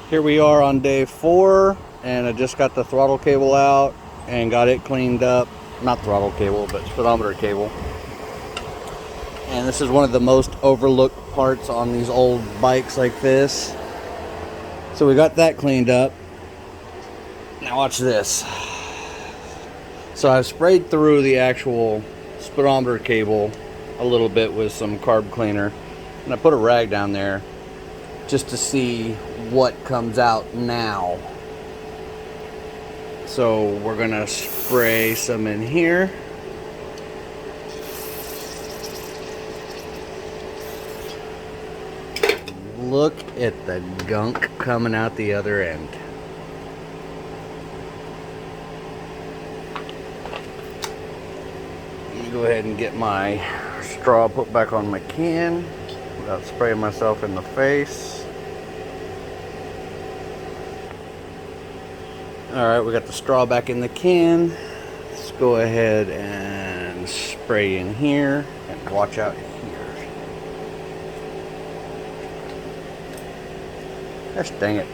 Here we are on day 4, and I just got the throttle cable out and got it cleaned up. Not throttle cable, but speedometer cable. And this is one of the most overlooked parts on these old bikes like this. So we got that cleaned up. Now watch this. So I've sprayed through the actual speedometer cable a little bit with some carb cleaner, and I put a rag down there just to see what comes out now. So we're gonna spray some in here. Look at the gunk coming out the other end. Let me go ahead and get my straw put back on my can without spraying myself in the face. Alright, we got the straw back in the can. Let's go ahead and spray in here and watch out here. Gosh dang it.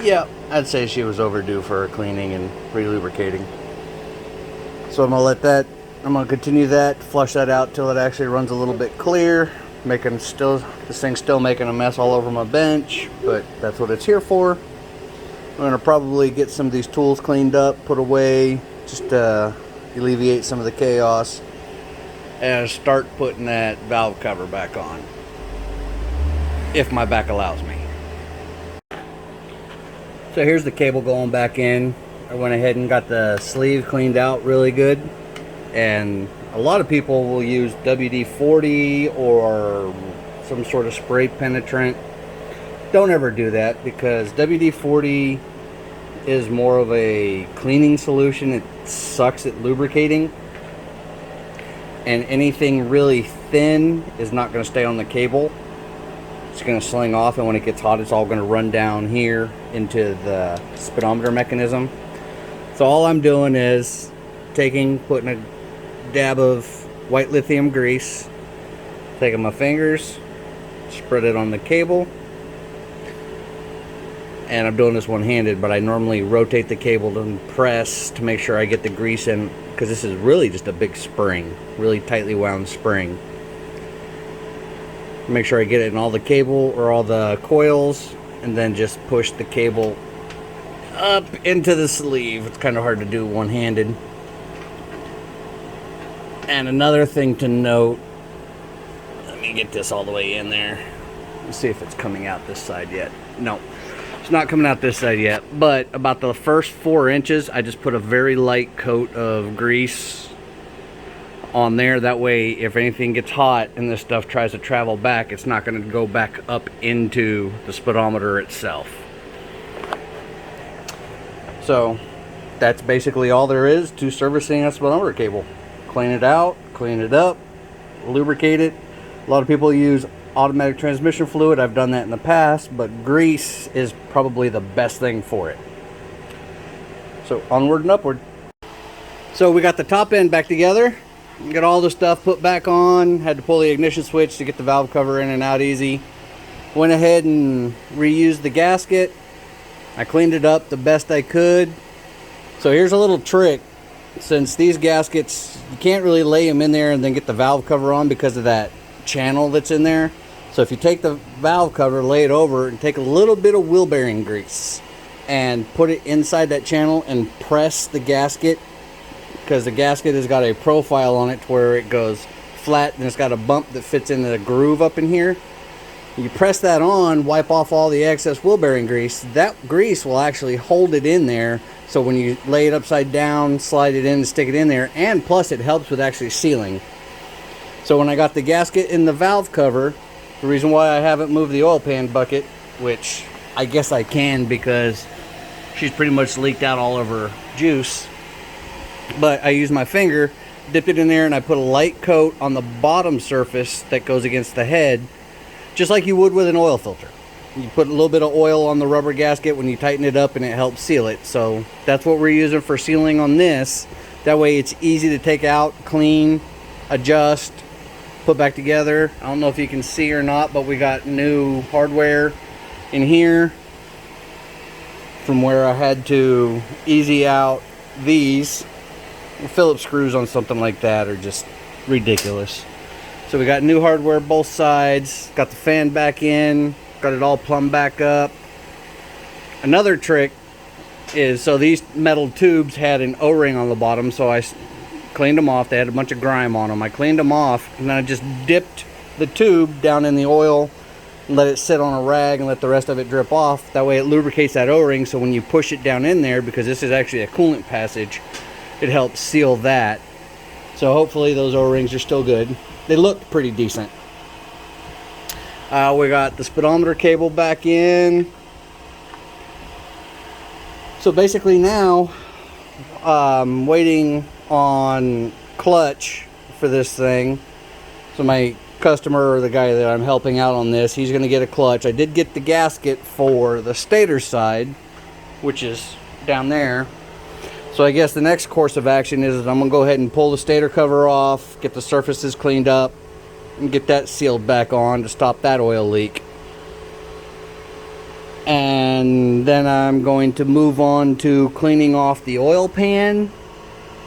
Yeah, I'd say she was overdue for cleaning and re-lubricating. So I'm going to continue that, flush that out till it actually runs a little bit clear. This thing's still making a mess all over my bench, but that's what it's here for. I'm going to probably get some of these tools cleaned up, put away, just to alleviate some of the chaos, and start putting that valve cover back on, if my back allows me. So here's the cable going back in. I went ahead and got the sleeve cleaned out really good, and a lot of people will use WD-40 or some sort of spray penetrant. Don't ever do that, because WD-40 is more of a cleaning solution. It sucks at lubricating, and anything really thin is not going to stay on the cable. It's going to sling off, and when it gets hot, it's all going to run down here into the speedometer mechanism. So all I'm doing is putting a dab of white lithium grease, taking my fingers, spread it on the cable, and I'm doing this one-handed, but I normally rotate the cable and press to make sure I get the grease in, because this is really just a big spring, really tightly wound spring. Make sure I get it in all the cable or all the coils, and then just push the cable up into the sleeve. It's kind of hard to do one-handed. And another thing to note, let me get this all the way in there. Let's see if it's coming out this side yet. No, it's not coming out this side yet, but about the first 4 inches, I just put a very light coat of grease on there. That way, if anything gets hot and this stuff tries to travel back, it's not going to go back up into the speedometer itself. So that's basically all there is to servicing a speedometer cable. Clean it out, clean it up, lubricate it. A lot of people use automatic transmission fluid. I've done that in the past, but grease is probably the best thing for it. So onward and upward. So we got the top end back together. Got all the stuff put back on. Had to pull the ignition switch to get the valve cover in and out easy. Went ahead and reused the gasket. I cleaned it up the best I could. So here's a little trick. Since these gaskets, you can't really lay them in there and then get the valve cover on because of that channel that's in there. So if you take the valve cover, lay it over, and take a little bit of wheel bearing grease and put it inside that channel and press the gasket, because the gasket has got a profile on it to where it goes flat and it's got a bump that fits into the groove up in here. You press that on, wipe off all the excess wheel bearing grease. That grease will actually hold it in there. So when you lay it upside down, slide it in and stick it in there, and plus it helps with actually sealing. So when I got the gasket in the valve cover, the reason why I haven't moved the oil pan bucket, which I guess I can because she's pretty much leaked out all of her juice, but I used my finger, dipped it in there, and I put a light coat on the bottom surface that goes against the head just like you would with an oil filter. You put a little bit of oil on the rubber gasket when you tighten it up and it helps seal it. So that's what we're using for sealing on this. That way it's easy to take out, clean, adjust, put back together. I don't know if you can see or not, but we got new hardware in here from where I had to easy out these. Phillips screws on something like that are just ridiculous. So we got new hardware both sides, got the fan back in, got it all plumbed back up. Another trick is, so these metal tubes had an O-ring on the bottom, so I cleaned them off. They had a bunch of grime on them. I cleaned them off, and then I just dipped the tube down in the oil and let it sit on a rag and let the rest of it drip off. That way it lubricates that O-ring, so when you push it down in there, because this is actually a coolant passage, it helps seal that. So hopefully those O-rings are still good. They look pretty decent. We got the speedometer cable back in. So basically now, waiting on clutch for this thing. So my customer, or the guy that I'm helping out on this, he's going to get a clutch. I did get the gasket for the stator side, which is down there. So I guess the next course of action is that I'm going to go ahead and pull the stator cover off, get the surfaces cleaned up, and get that sealed back on to stop that oil leak. And then I'm going to move on to cleaning off the oil pan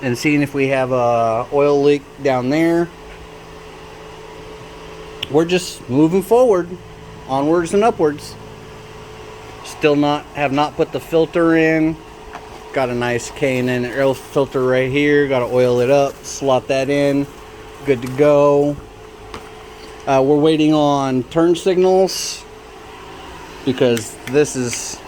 and seeing if we have a oil leak down there. We're just moving forward, onwards and upwards. Still have not put the filter in. Got a nice K&N air filter right here. Got to oil it up, slot that in. Good to go. We're waiting on turn signals because this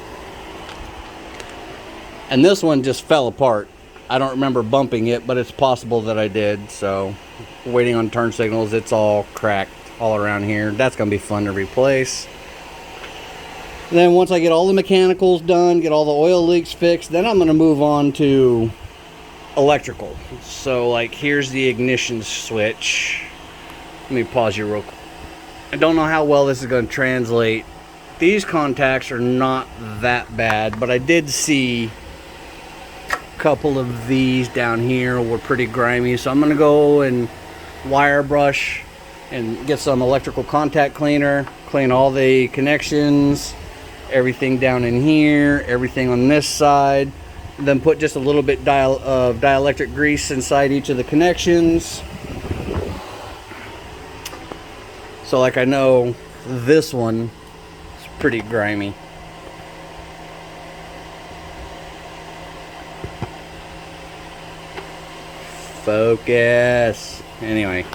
one just fell apart. I don't remember bumping it, but it's possible that I did. So waiting on turn signals. It's all cracked all around here. That's gonna be fun to replace. And then once I get all the mechanicals done, get all the oil leaks fixed, then I'm gonna move on to electrical. So like here's the ignition switch. Let me pause you real quick. I don't know how well this is going to translate. These contacts are not that bad, but I did see a couple of these down here were pretty grimy. So I'm going to go and wire brush and get some electrical contact cleaner, clean all the connections, everything down in here, everything on this side. Then put just a little bit of dielectric grease inside each of the connections. So like I know this one is pretty grimy. Focus. Anyway.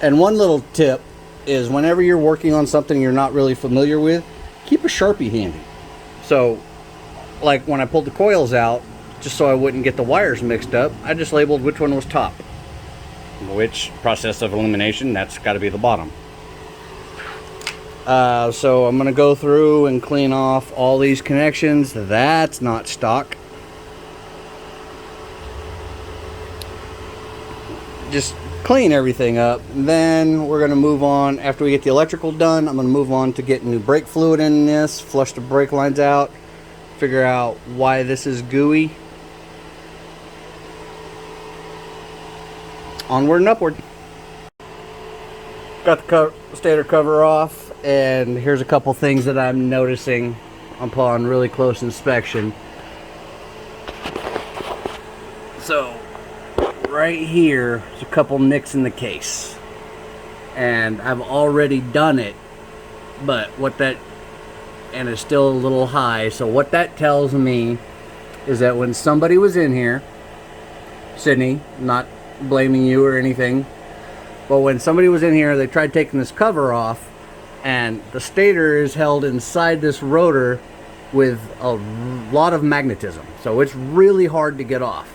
And one little tip is whenever you're working on something you're not really familiar with, keep a Sharpie handy. So like when I pulled the coils out, just so I wouldn't get the wires mixed up, I just labeled which one was top. Which process of elimination, that's got to be the bottom. So I'm going to go through and clean off all these connections. That's not stock. Just clean everything up. Then we're going to move on. After we get the electrical done, I'm going to move on to getting new brake fluid in this, flush the brake lines out, figure out why this is gooey. Onward and upward. Got the stator cover off, and here's a couple things that I'm noticing upon really close inspection. So right here, there's a couple nicks in the case, and I've already done it, but and it's still a little high. So what that tells me is that when somebody was in here, Sydney, not blaming you or anything, but when somebody was in here, they tried taking this cover off, and the stator is held inside this rotor with a lot of magnetism. So it's really hard to get off.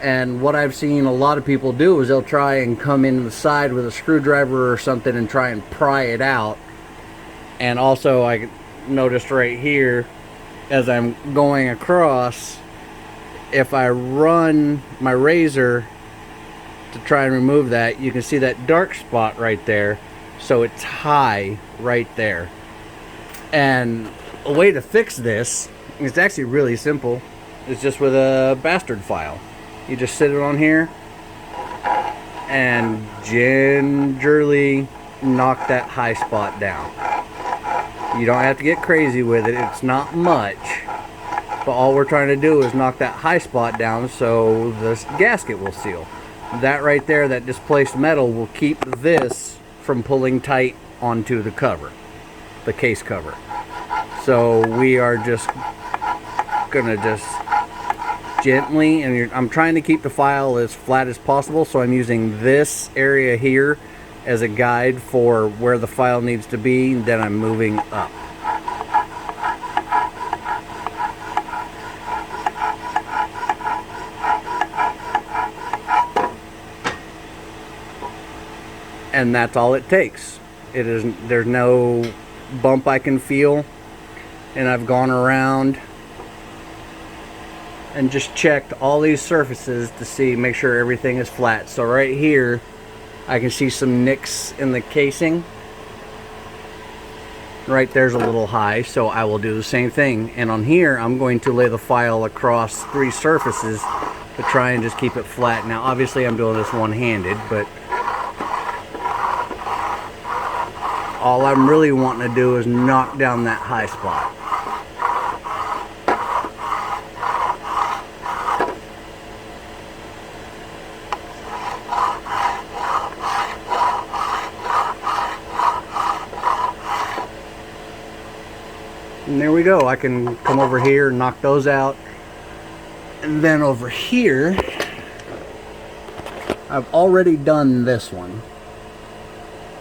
And what I've seen a lot of people do is they'll try and come in the side with a screwdriver or something and try and pry it out. And also I noticed right here, as I'm going across, if I run my razor to try and remove that, you can see that dark spot right there. So it's high right there. And a way to fix this, it's actually really simple, is just with a bastard file. You just sit it on here and gingerly knock that high spot down. You don't have to get crazy with it, it's not much, but all we're trying to do is knock that high spot down so the gasket will seal. That right there, that displaced metal, will keep this from pulling tight onto the cover, the case cover. So we are just gonna gently, and I'm trying to keep the file as flat as possible, so I'm using this area here as a guide for where the file needs to be, then I'm moving up. And that's all it takes. There's no bump I can feel, and I've gone around and just checked all these surfaces to make sure everything is flat. So right here I can see some nicks in the casing. Right there's a little high, so I will do the same thing. And on here I'm going to lay the file across 3 surfaces to try and just keep it flat. Now obviously I'm doing this one-handed, but all I'm really wanting to do is knock down that high spot. And there we go. I can come over here and knock those out. And then over here, I've already done this one.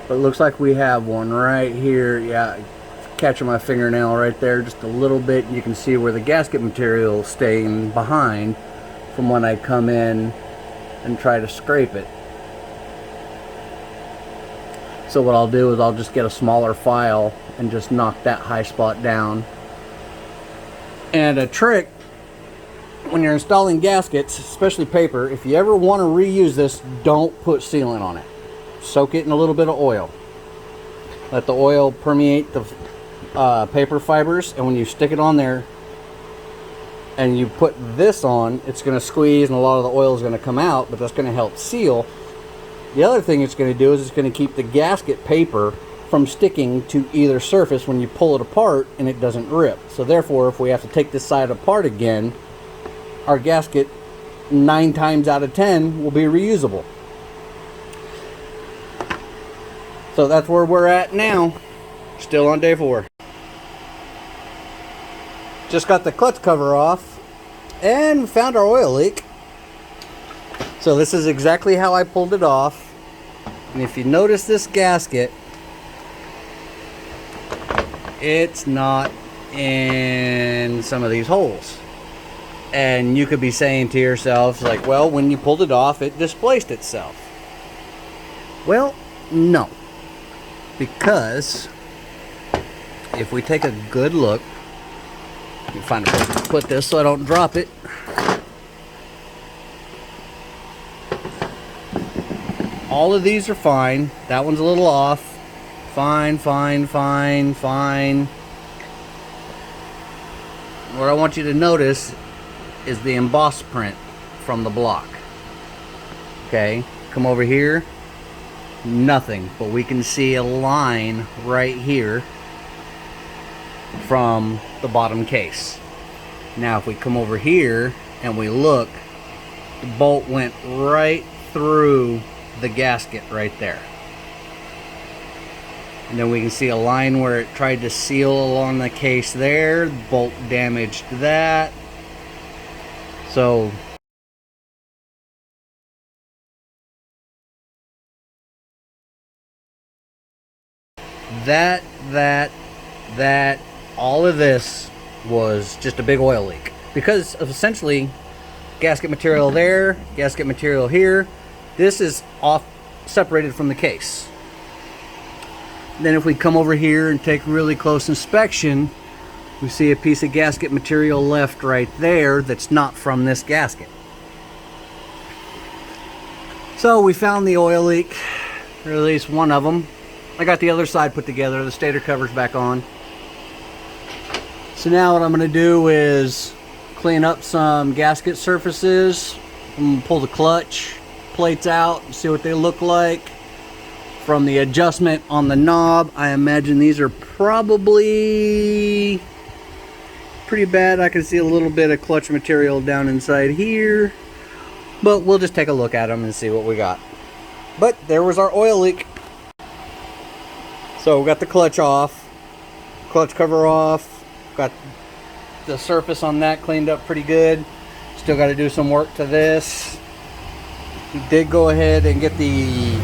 But it looks like we have one right here. Yeah, catching my fingernail right there just a little bit. You can see where the gasket material is staying behind from when I come in and try to scrape it. So what I'll do is I'll just get a smaller file and just knock that high spot down. And a trick when you're installing gaskets, especially paper, if you ever want to reuse this, don't put sealant on it. Soak it in a little bit of oil. Let the oil permeate the paper fibers, and when you stick it on there and you put this on, it's going to squeeze and a lot of the oil is going to come out, but that's going to help seal. The other thing it's going to do is it's going to keep the gasket paper from sticking to either surface when you pull it apart and it doesn't rip. So therefore, if we have to take this side apart again, our gasket 9 times out of 10 will be reusable. So that's where we're at now. Still on day 4. Just got the clutch cover off and found our oil leak. So this is exactly how I pulled it off. And if you notice this gasket, it's not in some of these holes. And you could be saying to yourself, like, well, when you pulled it off, it displaced itself. Well, no. Because if we take a good look, let me find a place to put this so I don't drop it. All of these are fine. That one's a little off. Fine, fine, fine, fine. What I want you to notice is the embossed print from the block. Okay, come over here. Nothing, but we can see a line right here from the bottom case. Now if we come over here and we look, the bolt went right through the gasket right there. And then we can see a line where it tried to seal along the case there. The bolt damaged that. So that, all of this was just a big oil leak. Because of essentially gasket material there, gasket material here. This is off, separated from the case. Then if we come over here and take really close inspection, we see a piece of gasket material left right there that's not from this gasket. So we found the oil leak, or at least one of them. I got the other side put together. The stator cover's back on. So now what I'm going to do is clean up some gasket surfaces. I'm going to pull the clutch plates out and see what they look like. From the adjustment on the knob, I imagine these are probably pretty bad. I can see a little bit of clutch material down inside here, but we'll just take a look at them and see what we got. But there was our oil leak. So we got the clutch off, clutch cover off, got the surface on that cleaned up pretty good. Still got to do some work to this. We did go ahead and get the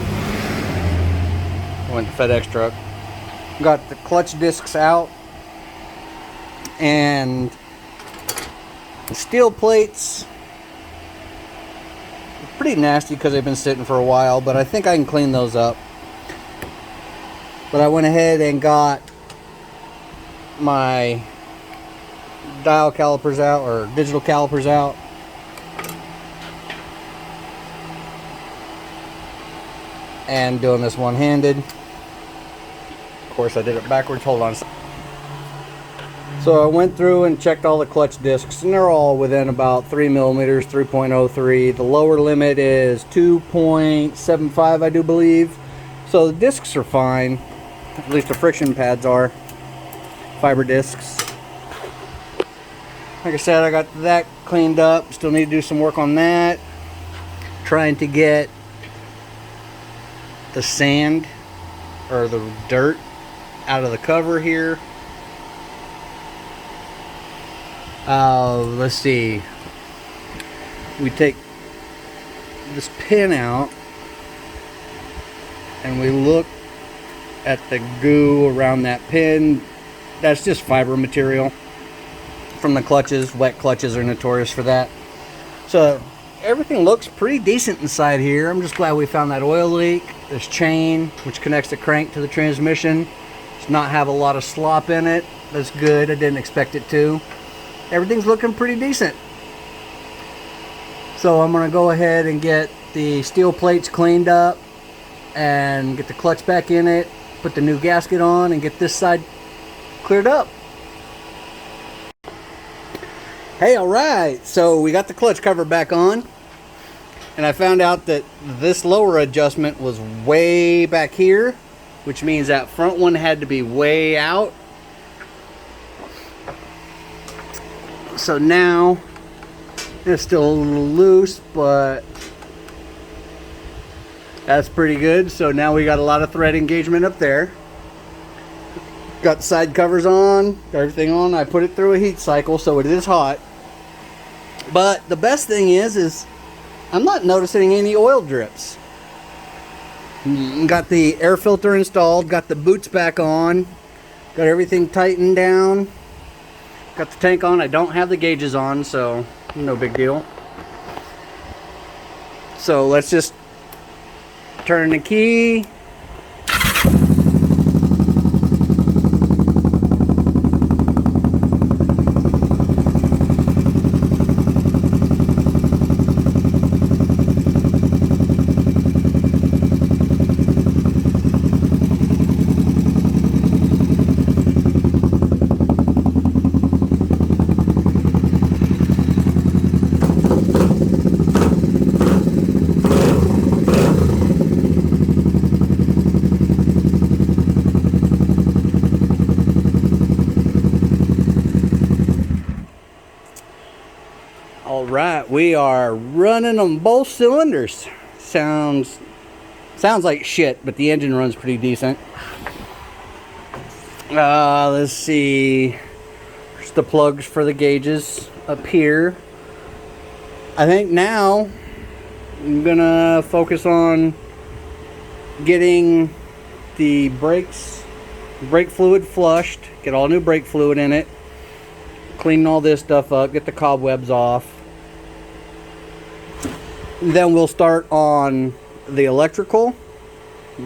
FedEx truck. Got the clutch discs out, and the steel plates are pretty nasty because they've been sitting for a while, but I think I can clean those up. But I went ahead and got my dial calipers out, or digital calipers out. And doing this one-handed. Of course I did it backwards, hold on. So I went through and checked all the clutch discs, and they're all within about 3 millimeters, 3.03. The lower limit is 2.75, I do believe. So the discs are fine, at least the friction pads are. Fiber discs. Like I said, I got that cleaned up. Still need to do some work on that. Trying to get the sand or the dirt out of the cover here. Let's see. We take this pin out and we look at the goo around that pin. That's just fiber material from the clutches. Wet clutches are notorious for that. So everything looks pretty decent inside here. I'm just glad we found that oil leak. This chain, which connects the crank to the transmission, does not have a lot of slop in it. That's good. I didn't expect it to. Everything's looking pretty decent. So I'm going to go ahead and get the steel plates cleaned up and get the clutch back in it, put the new gasket on, and get this side cleared up. Hey, alright, so we got the clutch cover back on, and I found out that this lower adjustment was way back here, which means that front one had to be way out. So now it's still a little loose, but that's pretty good. So now we got a lot of thread engagement up there. Got side covers on, got everything on. I put it through a heat cycle, so it is hot. But the best thing is I'm not noticing any oil drips. Got the air filter installed, got the boots back on, got everything tightened down, got the tank on. I don't have the gauges on, so no big deal. So let's just turn the key. Alright, we are running on both cylinders. Sounds like shit, but the engine runs pretty decent. Let's see. There's the plugs for the gauges up here. I think now I'm gonna focus on getting the brake fluid flushed, get all new brake fluid in it, clean all this stuff up, get the cobwebs off. Then we'll start on the electrical,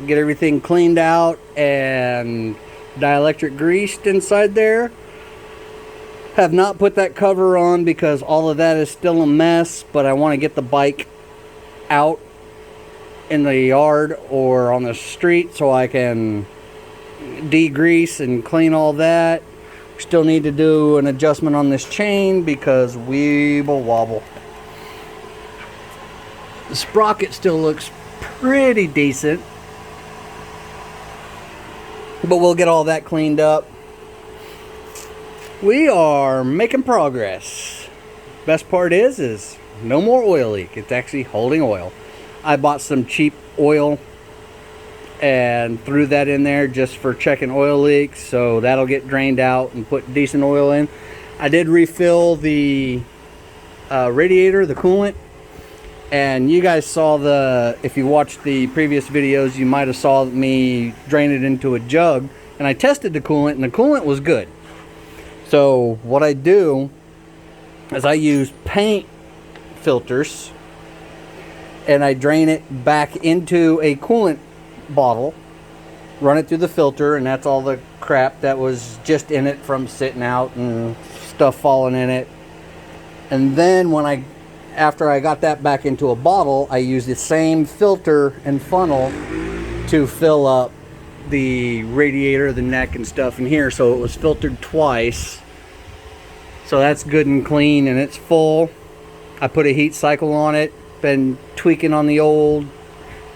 get everything cleaned out and dielectric greased inside there. Have not put that cover on because all of that is still a mess, but I want to get the bike out in the yard or on the street so I can degrease and clean all that. Still need to do an adjustment on this chain because weeble wobble. The sprocket still looks pretty decent, but we'll get all that cleaned up. We are making progress. Best part is no more oil leak. It's actually holding oil. I bought some cheap oil and threw that in there just for checking oil leaks, so that'll get drained out and put decent oil in. I did refill the radiator, the coolant, and you guys saw if you watched the previous videos, you might have saw me drain it into a jug, and I tested the coolant, and the coolant was good. So what I do is I use paint filters and I drain it back into a coolant bottle, run it through the filter, and that's all the crap that was just in it from sitting out and stuff falling in it. And then after I got that back into a bottle, I use the same filter and funnel to fill up the radiator, the neck and stuff in here, so it was filtered twice. So that's good and clean and it's full. I put a heat cycle on it, been tweaking on the old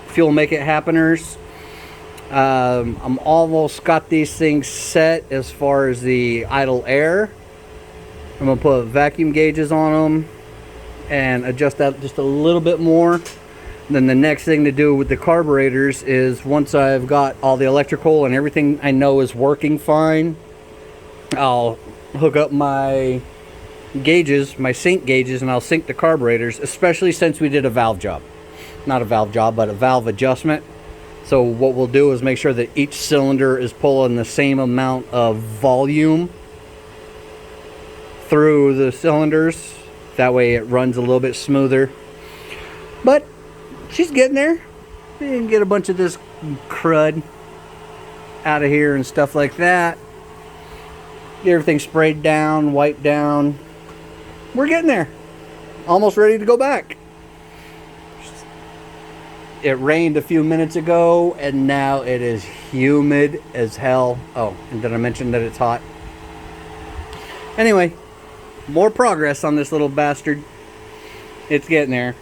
fuel make it happeners. I'm almost got these things set as far as the idle air. I'm gonna put vacuum gauges on them and adjust that just a little bit more. Then the next thing to do with the carburetors is, once I've got all the electrical and everything I know is working fine, I'll hook up my gauges, my sync gauges, and I'll sync the carburetors, especially since we did a valve job. Not a valve job, but a valve adjustment. So what we'll do is make sure that each cylinder is pulling the same amount of volume through the cylinders. That way it runs a little bit smoother. But she's getting there. We can get a bunch of this crud out of here and stuff like that. Get everything sprayed down, wiped down. We're getting there. Almost ready to go back. It rained a few minutes ago and now it is humid as hell. Oh, and did I mention that it's hot? Anyway, more progress on this little bastard. It's getting there.